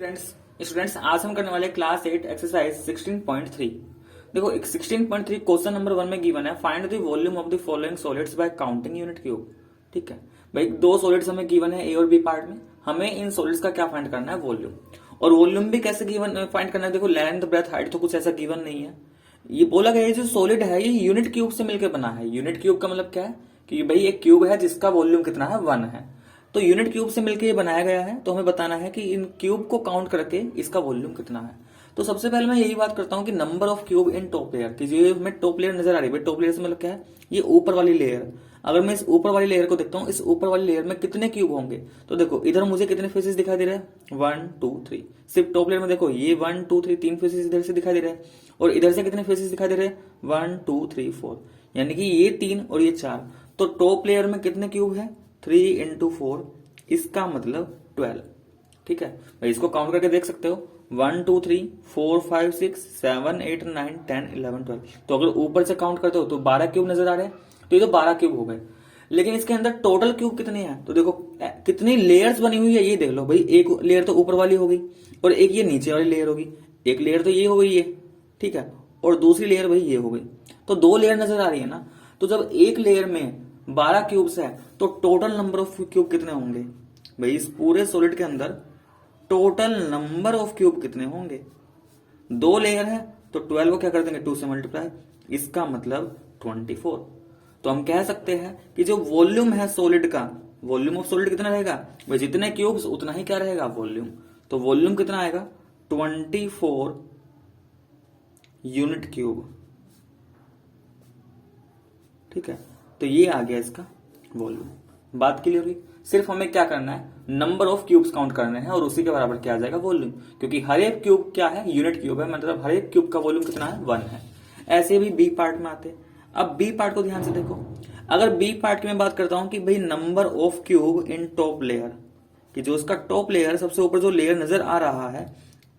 Students आज हम करने वाले क्लास 8 एक्सरसाइज 16.3। देखो 16.3 क्वेश्चन नंबर 1 में गिवन है find the volume of the following solids bye counting unit cube. ठीक है भाई, दो सॉलिड्स हमें गिवन है ए और बी पार्ट में। हमें इन सॉलिड्स का क्या फाइंड करना है, वॉल्यूम। और वॉल्यूम भी कैसे गिवन फाइंड करना है, देखो लेंथ ब्रेथ हाइट तो कुछ ऐसा गिवन नहीं है। ये बोला गया है जो सॉलिड है ये यूनिट क्यूब से मिलकर बना है। यूनिट क्यूब का मतलब क्या है कि भाई एक क्यूब है जिसका वॉल्यूम कितना है, 1 है। तो यूनिट क्यूब से मिलकर ये बनाया गया है, तो हमें बताना है कि इन क्यूब को काउंट करके इसका वॉल्यूम कितना है। तो सबसे पहले मैं यही बात करता हूं कि number of cube in top layer की, जो हमें टॉप लेयर नजर आ रही है, टॉप लेयर से मतलब क्या है, ये ऊपर वाली लेयर। अगर मैं इस ऊपर वाली लेयर को देखता हूँ, इस ऊपर वाली लेयर में कितने क्यूब होंगे, तो देखो इधर मुझे कितने फेसेस दिखाई दे रहे हैं, 1 2 3। सिर्फ टॉप लेयर में देखो ये 1 2 3 तीन फेसेस इधर से दिखाई दे रहे हैं, और इधर से कितने फेसेस दिखाई दे रहे हैं, 1 2 3 4, यानी कि ये 3 और ये 4। तो टॉप लेयर में कितने क्यूब है, 3 इंटू 4, इसका मतलब 12। ठीक है भाई, इसको काउंट करके देख सकते हो, 1 2 3 4 5 6 7 8 9 10 11 12। तो अगर ऊपर से काउंट करते हो तो 12 क्यूब नजर आ रहे हैं, तो ये तो 12 क्यूब हो गए। लेकिन इसके अंदर टोटल क्यूब कितने हैं, तो देखो कितनी लेयर्स बनी हुई है ये देख लो भाई। एक लेयर तो ऊपर वाली होगी और एक ये नीचे वाली लेयर होगी। एक लेयर तो ये हो गई ये, ठीक है, और दूसरी लेयर भाई ये हो गई। तो 2 लेयर नजर आ रही है ना। तो जब एक लेयर में 12 क्यूब्स है तो टोटल नंबर ऑफ क्यूब कितने होंगे भाई, इस पूरे सॉलिड के अंदर टोटल नंबर ऑफ क्यूब कितने होंगे। 2 लेयर है तो 12 को क्या कर देंगे, 2 से मल्टीप्लाई, इसका मतलब 24। तो हम कह सकते हैं कि जो वॉल्यूम है सॉलिड का, वॉल्यूम ऑफ सॉलिड कितना रहेगा भाई, जितने क्यूब्स उतना ही क्या रहेगा, वॉल्यूम। तो वॉल्यूम कितना आएगा, 24 यूनिट क्यूब। ठीक है, तो ये आ गया इसका वॉल्यूम। बात क्लियर हुई। सिर्फ हमें क्या करना है, नंबर ऑफ क्यूब्स काउंट करने हैं और उसी के बराबर क्या आ जाएगा, वॉल्यूम। क्योंकि हर एक क्यूब क्या है, यूनिट क्यूब है, मतलब हर एक क्यूब का वॉल्यूम कितना है, 1 है। ऐसे भी बी पार्ट में आते। अब बी पार्ट को ध्यान से देखो। अगर बी पार्ट की मैं बात करता हूं कि भाई number of cube in top layer, कि जो उसका टॉप लेयर सबसे ऊपर जो लेयर नजर आ रहा है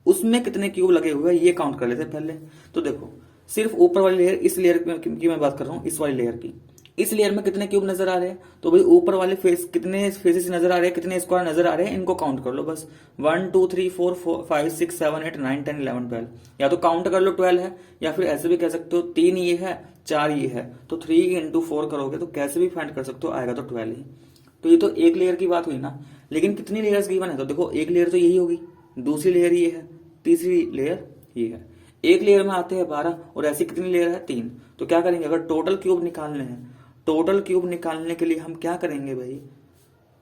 उसमें कितने क्यूब लगे हुए हैं, ये काउंट कर लेते पहले। तो देखो सिर्फ ऊपर वाली लेयर, इस लेयर की मैं बात कर रहा हूं, इस वाली लेयर की, इस लेयर में कितने क्यूब नजर आ रहे हैं, तो भाई ऊपर वाले फेस कितने फेसेस नजर आ रहे हैं, कितने स्क्वायर नजर आ रहे हैं, इनको काउंट कर लो बस। 1 2 3 4 5 6 7 8 9 10 11 12, या तो काउंट कर लो 12 है, या फिर ऐसे भी कह सकते हो 3 ये है 4 ये है, तो 3 इंटू 4 करोगे तो कैसे भी फाइंड कर सकते हो, आएगा तो 12 ही। तो ये तो एक लेयर की बात हुई ना। लेकिन कितनी लेयर्स गिवन है, तो देखो एक लेयर तो यही होगी, दूसरी लेयर ये है, तीसरी लेयर ये है। एक लेयर में आते हैं 12 और ऐसी कितनी लेयर है, 3। तो क्या करेंगे, अगर टोटल क्यूब निकालने हैं, टोटल क्यूब निकालने के लिए हम क्या करेंगे भाई,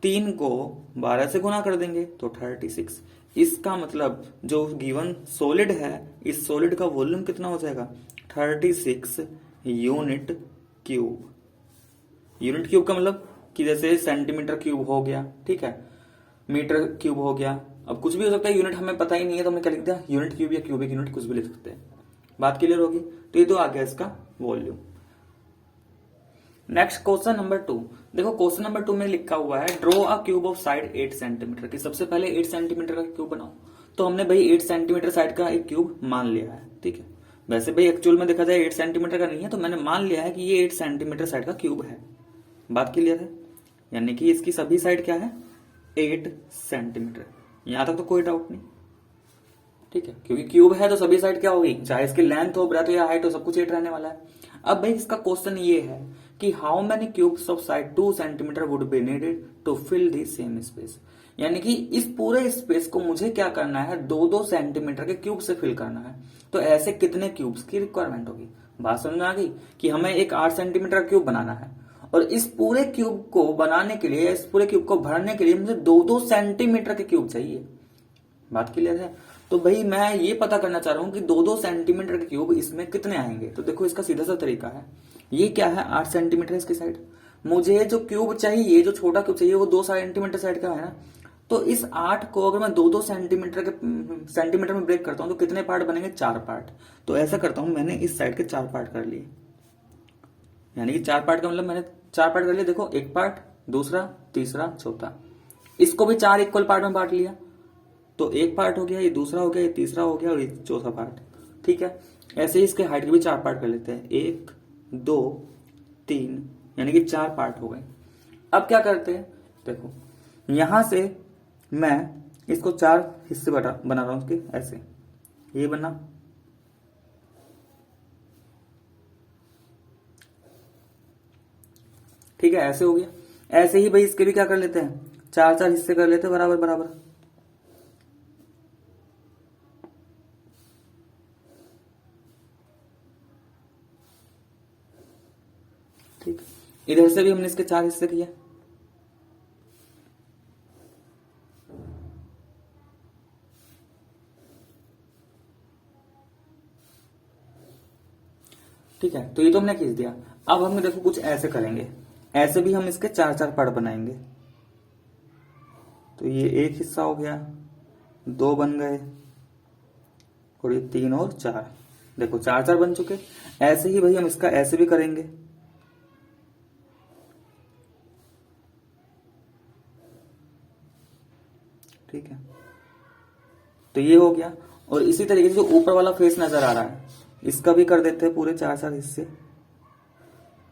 3 को 12 से गुना कर देंगे तो 36। इसका मतलब जो गिवन सॉलिड है, इस सॉलिड का वॉल्यूम कितना हो जाएगा, 36 यूनिट क्यूब। यूनिट क्यूब का मतलब कि जैसे सेंटीमीटर क्यूब हो गया, ठीक है, मीटर क्यूब हो गया, अब कुछ भी हो सकता है, यूनिट हमें पता ही नहीं है तो हमने क्या लिख दिया, यूनिट क्यूब या क्यूबिक यूनिट, कुछ भी लिख सकते हैं। बात क्लियर होगी। तो ये तो आ गया इसका वॉल्यूम। Next question number 2। देखो क्वेश्चन नंबर 2 में लिखा हुआ है draw a cube of side 8 centimetre की। सबसे पहले 8 सेंटीमीटर का क्यूब बनाओ। तो हमने भाई 8 सेंटीमीटर साइड का एक क्यूब मान लिया है, ठीक है। वैसे भाई एक्चुअल में देखा जाए 8 सेंटीमीटर का नहीं है, तो मैंने मान लिया है कि ये 8 सेंटीमीटर साइड का क्यूब है। बात क्लियर है, यानी कि इसकी सभी साइड क्या है, 8 सेंटीमीटर। यहां तक तो कोई डाउट नहीं, ठीक है, क्योंकि क्यूब है तो सभी साइड क्या होगी, चाहे इसकी लेंथ हो, ब्रेथ हो या हाइट हो, सब कुछ 8 रहने वाला है। अब भाई इसका क्वेश्चन ये है कि how many cubes of side 2 centimetre would be needed to fill the same space. यानी कि इस पूरे स्पेस को मुझे क्या करना है, 2-2 सेंटीमीटर के क्यूब से फिल करना है। तो ऐसे कितने क्यूब्स की रिक्वायरमेंट होगी। बात समझ में आ गई कि हमें एक 8 सेंटीमीटर क्यूब बनाना है, और इस पूरे क्यूब को बनाने के लिए, इस पूरे क्यूब को भरने के लिए मुझे 2-2 सेंटीमीटर के क्यूब चाहिए। बात क्लियर है। तो भाई मैं ये पता करना चाह रहा हूं कि 2-2 सेंटीमीटर के क्यूब इसमें कितने आएंगे। तो देखो इसका सीधा सा तरीका है, ये क्या है, 8 सेंटीमीटर इसकी साइड। मुझे जो क्यूब चाहिए, जो छोटा क्यूब चाहिए, वो 2 सेंटीमीटर साइड का है ना। तो इस 8 को अगर मैं 2-2 सेंटीमीटर में ब्रेक करता हूं तो कितने पार्ट बनेंगे, 4 पार्ट। तो ऐसा करता हूं, मैंने इस साइड के 4 पार्ट कर लिए, यानी कि 4 पार्ट का मतलब मैंने 4 पार्ट कर लिए। देखो एक पार्ट, दूसरा, तीसरा, चौथा। इसको भी 4 इक्वल पार्ट में बांट लिया, तो एक पार्ट हो गया, ये दूसरा हो गया, ये तीसरा हो गया और ये चौथा पार्ट, ठीक है। ऐसे ही इसके हाइट के भी 4 पार्ट कर लेते हैं, 1 2 3, यानी कि 4 पार्ट हो गए। अब क्या करते हैं, देखो यहां से मैं इसको 4 हिस्से बना रहा हूं उसके, ऐसे ये बना, ठीक है, ऐसे हो गया। ऐसे ही भाई इसके भी क्या कर लेते हैं, 4 4 हिस्से कर लेते हैं बराबर बराबर, ठीक। इधर से भी हमने इसके 4 हिस्से किए, ठीक है। तो ये तो हमने खींच दिया। अब हम देखो कुछ ऐसे करेंगे, ऐसे भी हम इसके 4 4 पार्ट बनाएंगे। तो ये एक हिस्सा हो गया, 2 बन गए, और ये 3 और 4, देखो 4 4 बन चुके। ऐसे ही भाई हम इसका ऐसे भी करेंगे, ठीक है। तो ये हो गया। और इसी तरीके से जो ऊपर वाला फेस नजर आ रहा है, इसका भी कर देते हैं पूरे 4 4 हिस्से,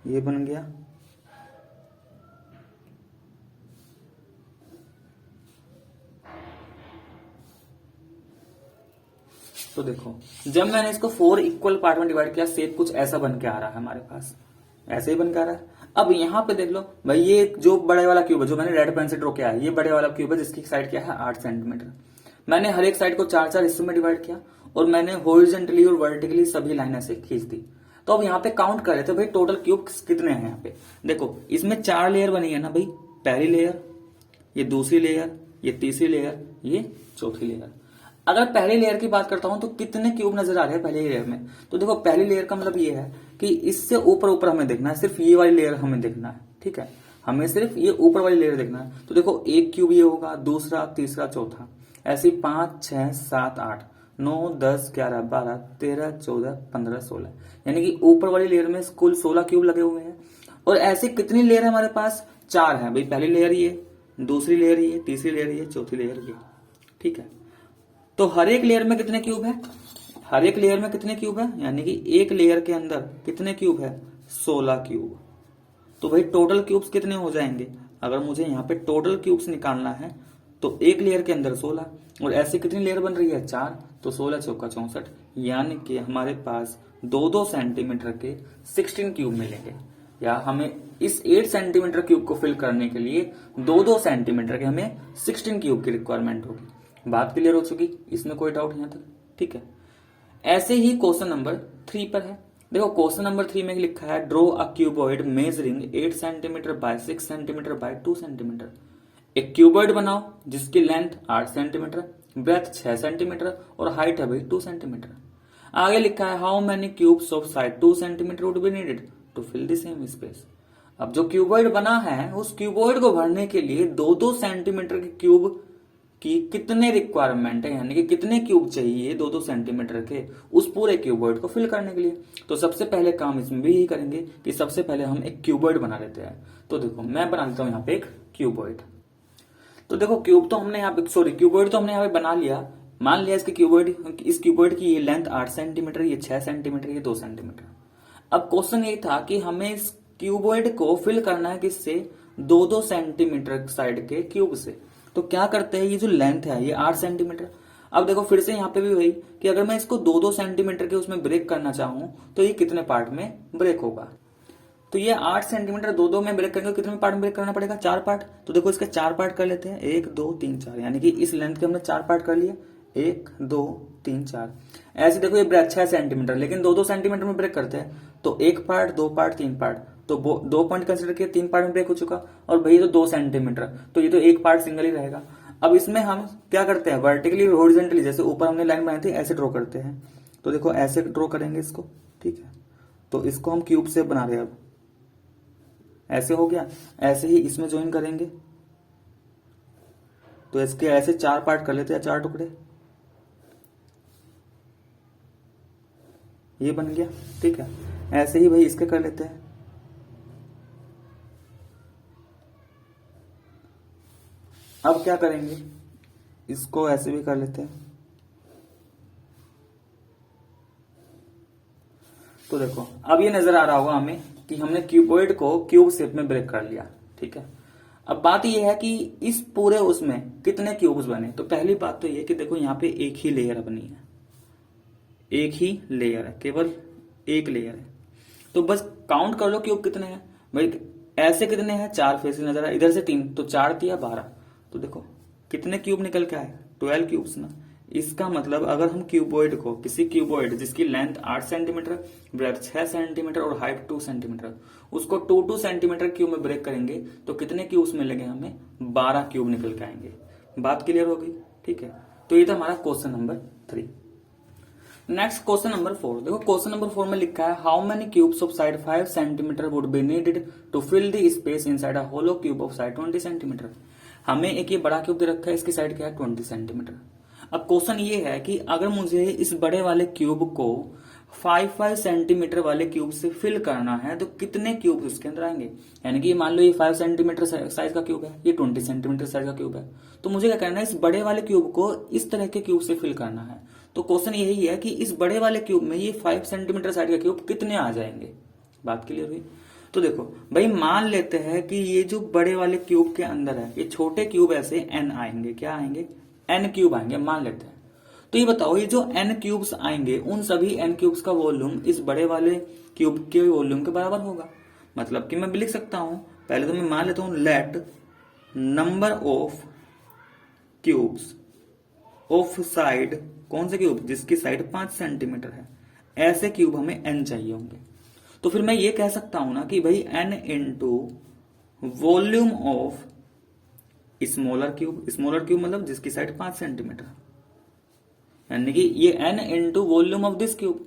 ये बन गया। तो देखो जब मैंने इसको 4 इक्वल पार्ट में डिवाइड किया, शेप कुछ ऐसा बन के आ रहा है हमारे पास, ऐसे ही बन के आ रहा है। अब यहां पे देख लो भाई, ये जो बड़े वाला क्यूब है जो मैंने रेड पेन से ड्रॉ किया है, ये बड़े वाला क्यूब है जिसकी साइड क्या है 8 सेंटीमीटर। मैंने हर एक साइड को 4 4 हिस्सों में डिवाइड किया, और मैंने हॉरिजॉन्टली और वर्टिकली सभी लाइन ऐसे खींच दी। तो अब यहाँ पे काउंट कर लेते भाई टोटल क्यूब कितने हैं। यहाँ पे देखो इसमें 4 लेयर बनी है ना भाई, पहली लेयर, ये दूसरी लेयर, ये तीसरी लेयर, ये चौथी लेयर। अगर पहली लेयर की बात करता हूं तो कितने क्यूब नजर आ रहे हैं पहली लेयर में, तो देखो पहली लेयर का मतलब ये है कि इससे ऊपर ऊपर हमें देखना है, सिर्फ ये वाली लेयर हमें देखना है, ठीक है, हमें सिर्फ ये ऊपर वाली लेयर देखना है। तो देखो एक क्यूब ये होगा, दूसरा, तीसरा, चौथा, ऐसे 5 6 7 8 9 10 11 12 13 14 15 16, यानी कि ऊपर वाली लेयर में कुल 16 क्यूब लगे हुए हैं। और ऐसे कितनी लेयर है हमारे पास, 4 है भाई, पहली लेयर ये, दूसरी लेयर ये, तीसरी लेयर ये, चौथी लेयर ये, ठीक है। तो हर एक लेयर में कितने क्यूब है, हर एक लेयर में कितने क्यूब है, यानी कि एक लेयर के अंदर कितने क्यूब है, 16 क्यूब। तो भाई टोटल क्यूब्स कितने हो जाएंगे, अगर मुझे यहाँ पे टोटल क्यूब्स निकालना है तो एक लेयर के अंदर 16, और ऐसी कितनी लेयर बन रही है 4, तो 16 चौका 64, यानी कि हमारे पास 2 2 सेंटीमीटर के 16 क्यूब मिलेंगे। या हमें इस 8 सेंटीमीटर क्यूब को फिल करने के लिए 2 2 सेंटीमीटर के हमें 16 क्यूब की रिक्वायरमेंट होगी। बात क्लियर हो चुकी, इसमें कोई डाउट यहां तक, ठीक है। ऐसे ही क्वेश्चन नंबर 3 पर है। देखो क्वेश्चन नंबर 3 में लिखा है draw a cuboid measuring 8 centimetre by 6 centimetre by 2 centimetre. एक क्यूबॉइड बनाओ जिसकी लेंथ 8 सेंटीमीटर, ब्रेथ 6 सेंटीमीटर और हाइट है भाई 2 सेंटीमीटर। आगे लिखा है how many cubes of side 2 centimetre would be needed to fill the same space. अब जो क्यूबॉइड बना है उस क्यूबॉइड को भरने के लिए 2 2 सेंटीमीटर के क्यूब कि कितने रिक्वायरमेंट है, यानी कि कितने क्यूब चाहिए 2 2 सेंटीमीटर के उस पूरे क्यूबॉइड को फिल करने के लिए। तो सबसे पहले काम इसमें भी यही करेंगे कि सबसे पहले हम एक क्यूबॉइड बना लेते हैं। तो देखो मैं बना लेता हूं यहाँ पे एक क्यूबॉइड। तो देखो क्यूब तो हमने यहाँ पे, सॉरी क्यूबॉइड तो हमने यहाँ पे बना लिया। मान लिया इसके क्यूबॉइड, इस क्यूबॉइड की ये लेंथ 8 सेंटीमीटर, ये 6 सेंटीमीटर, ये 2 सेंटीमीटर। अब क्वेश्चन ये था कि हमें इस क्यूबॉइड को फिल करना है किससे, 2 2 सेंटीमीटर साइड के क्यूब से। तो क्या करते हैं, ये जो लेंथ है ये 8 सेंटीमीटर। अब देखो फिर से यहाँ पे भी वही कि अगर मैं इसको 2 2 सेंटीमीटर के उसमें ब्रेक करना चाहूं तो ये कितने पार्ट में ब्रेक होगा। तो ये 8 सेंटीमीटर 2 2 में ब्रेक करेंगे, कितने पार्ट में ब्रेक करना पड़ेगा, 4 पार्ट। तो देखो इसके 4 पार्ट कर लेते हैं, 1 2 3 4, यानी कि इस लेंथ के हमने 4 पार्ट कर लिए, 1 2 3 4। ऐसे देखो ये ब्रेक 6 सेंटीमीटर, लेकिन 2 2 सेंटीमीटर में ब्रेक करते हैं तो 1 पार्ट 2 पार्ट 3 पार्ट, तो 2 पॉइंट कंसिडर किया, 3 पार्ट में ब्रेक हो चुका। और भाई तो 2 सेंटीमीटर, तो ये तो 1 पार्ट सिंगल ही रहेगा। अब इसमें हम क्या करते हैं, वर्टिकली और हॉरिजॉन्टली, जैसे ऊपर हमने लाइन बनाई थी ऐसे ड्रॉ करते हैं। तो देखो ऐसे ड्रॉ करेंगे इसको, ठीक है। तो इसको हम क्यूब शेप बना रहे हैं। अब ऐसे हो गया, ऐसे ही इसमें ज्वाइन करेंगे। तो इसके ऐसे 4 पार्ट कर लेते हैं, 4 टुकड़े, ये बन गया, ठीक है। ऐसे ही भाई इसके कर लेते हैं। अब क्या करेंगे, इसको ऐसे भी कर लेते हैं। तो देखो अब ये नजर आ रहा होगा हमें कि हमने क्यूबॉइड को क्यूब शेप में ब्रेक कर लिया, ठीक है। अब बात यह है कि इस पूरे उसमें कितने क्यूब्स बने। तो पहली बात तो ये कि देखो यहाँ पे एक ही लेयर बनी है, एक ही लेयर है, केवल एक लेयर है। तो बस काउंट कर लो क्यूब कितने हैं भाई। ऐसे कितने हैं, 4 फेसेस नजर आए, इधर से 3, तो 4 दिया 12। तो देखो कितने क्यूब निकल के आए, 12 क्यूब्स ना। इसका मतलब अगर हम क्यूबॉइड को, किसी क्यूबॉइड जिसकी लेंथ 8 सेंटीमीटर, ब्रेथ 6 सेंटीमीटर और हाइट 2 सेंटीमीटर, उसको 2 सेंटीमीटर क्यूब में ब्रेक करेंगे तो कितने क्यूब्स मिलेंगे हमें, 12 क्यूब निकल के आएंगे। बात क्लियर हो गई, ठीक है। तो ये था हमारा question number 3। Next question number 4। देखो क्वेश्चन नंबर 4 में लिखा है how many cubes of side 5 centimetre would be needed to fill the space inside a hollow cube of side 20 centimetre. हमें एक ये बड़ा क्यूब दे रखा है, इसकी साइड क्या है 20 सेंटीमीटर। अब क्वेश्चन ये है कि अगर मुझे इस बड़े वाले क्यूब को 5 सेंटीमीटर वाले क्यूब से फिल करना है तो कितने क्यूब उसके अंदर आएंगे। यानी कि मान लो ये 5 सेंटीमीटर साइज का क्यूब है, ये 20 सेंटीमीटर साइज का क्यूब है, तो मुझे क्या करना है, इस बड़े वाले क्यूब को इस तरह के क्यूब से फिल करना है। तो क्वेश्चन यही है कि इस बड़े वाले क्यूब में ये 5 सेंटीमीटर साइज का क्यूब कितने आ जाएंगे। बात क्लियर हुई। तो देखो भाई मान लेते हैं कि ये जो बड़े वाले क्यूब के अंदर है, ये छोटे क्यूब ऐसे n आएंगे, क्या आएंगे, n क्यूब आएंगे मान लेते हैं। तो ये बताओ ये जो n क्यूब्स आएंगे उन सभी n क्यूब्स का वॉल्यूम इस बड़े वाले क्यूब के वॉल्यूम के बराबर होगा। मतलब कि मैं भी लिख सकता हूं, पहले तो मैं मान लेता हूं let number of cubes of side, कौन से क्यूब, जिसकी साइड 5 सेंटीमीटर है, ऐसे क्यूब हमें n चाहिए होंगे। तो फिर मैं ये कह सकता हूं ना कि भाई n into volume of smaller cube, smaller cube मतलब जिसकी साइड 5 सेंटीमीटर, यानी कि ये n into volume of this cube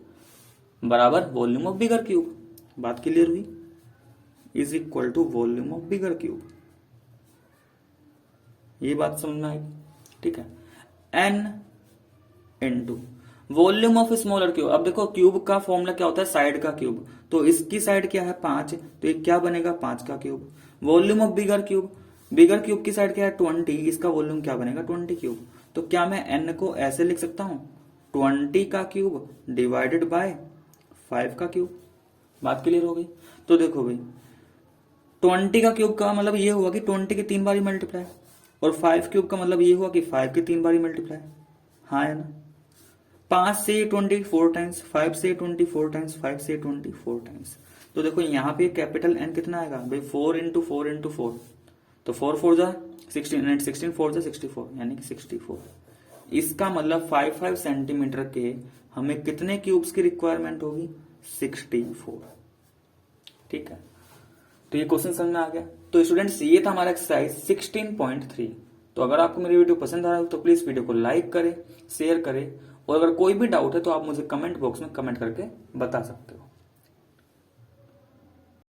बराबर वॉल्यूम ऑफ बिगर क्यूब। बात क्लियर हुई, is equal to volume of bigger cube. ये बात समझ में आई, ठीक है। n into volume of smaller cube. अब देखो क्यूब का फॉर्मूला क्या होता है, साइड का क्यूब, तो इसकी साइड क्या है 5, तो ये क्या बनेगा 5 का cube. Volume of bigger cube, bigger cube की साइड क्या है 20, इसका वॉल्यूम क्या बनेगा 20 क्यूब। तो क्या मैं n को ऐसे लिख सकता हूं 20 का क्यूब डिवाइडेड बाय 5 का क्यूब। बात क्लियर हो गई। तो देखो भाई 20 का क्यूब का मतलब ये हुआ कि 20 के 3 बारी मल्टीप्लाई, और 5 क्यूब का मतलब ये हुआ कि 5 के 3 बारी मल्टीप्लाई। हाँ है ना, 5 से 24 टाइम्स, 5 से 24 टाइम्स, 5 से 24 टाइम्स। तो देखो यहाँ पे कैपिटल N कितना आएगा भाई, 4 इंटू 4 इंटू 4, तो 4 4 जा 16, 16 4 जा 64, यानी कि 64। इसका मतलब 5 सेंटीमीटर के हमें कितने क्यूब्स की रिक्वायरमेंट होगी, 64। ठीक है, तो ये क्वेश्चन समझ में आ गया। तो स्टूडेंट्स ये था हमारा एक्सरसाइज 16.3। तो अगर आपको मेरी वीडियो पसंद आ रहा है तो प्लीज वीडियो को लाइक करें, शेयर करें, और अगर कोई भी डाउट है तो आप मुझे कमेंट बॉक्स में कमेंट करके बता सकते हो।